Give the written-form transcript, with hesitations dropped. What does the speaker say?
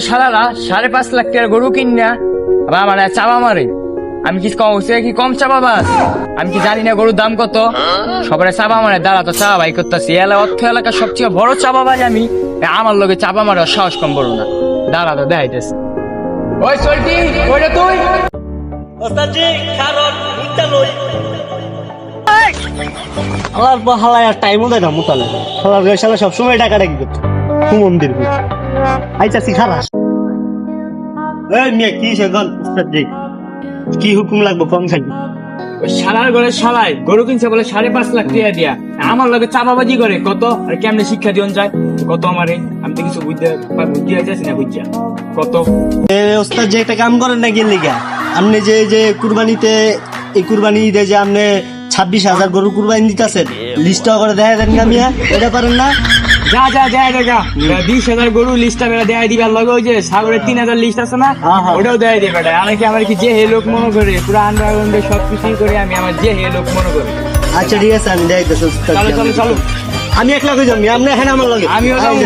শালারা 5.5 লাখ টাকার গরু কিনা আবার আমার চাপা মারে। আমি কি কম কি কম চাপাবাজ? আমি কি জানি না গরুর দাম কত? সবাই চাপা মারে, দাঁড়া তো চাপা বাই করতেছি। অর্থ এলাকার সবচেয়ে বড় চাপাবাজ আমি। আমার লগে চাপা মারে সাহস কম বড় না। দাঁড়া তো দেখাইতেছে। ওই চলটি ওইটা তুই আমার হালায় আর টাইমও দেয় না মোতালে হালার শালা সবসময় টাকা রাখবে মন্দির আইতাছি খারাপ কি সেখন কি হুকুম লাগবো কম থাকবে শালার ঘরে শালাই গরু কিনছে বলে 5.5 লাখ টাকা দিয়া আমার লগে চাপাবাজি করে কত? আর কেমনে শিক্ষা দিন যায় কত? আমারে আমি তো কিছু বুদ্ধি হয়েছি না বুঝছা কত? ওস্তাদ যে একটা কাম করেন না গেলি গা আপনি যে কুরবানিতে এই কুরবানি ঈদে যে আপনি 26,000 গরু কুরবানি দিতেছেন লিস্টটা করে দেখা দেন না মিয়া, এটা পারেন না? যা 20,000 গরু লিস্টটা বেড়া দেখাই দিবে। আর লগে ওই যে সাগরের 3,000 লিস্ট আছে না, ওটাও দেখাই দিবে। আমার কি যে হে লোক মনে করে পুরো আন্ডারগ্রাউন্ডে সব কিছুই করে আমি আমার যে হে লোক মনে করে। আচ্ছা ঠিক আছে আমি দেখাইতেছি। চলো আমি একলা কই যাবো, আপনি এখানে আমার লগে আমিও যাবো।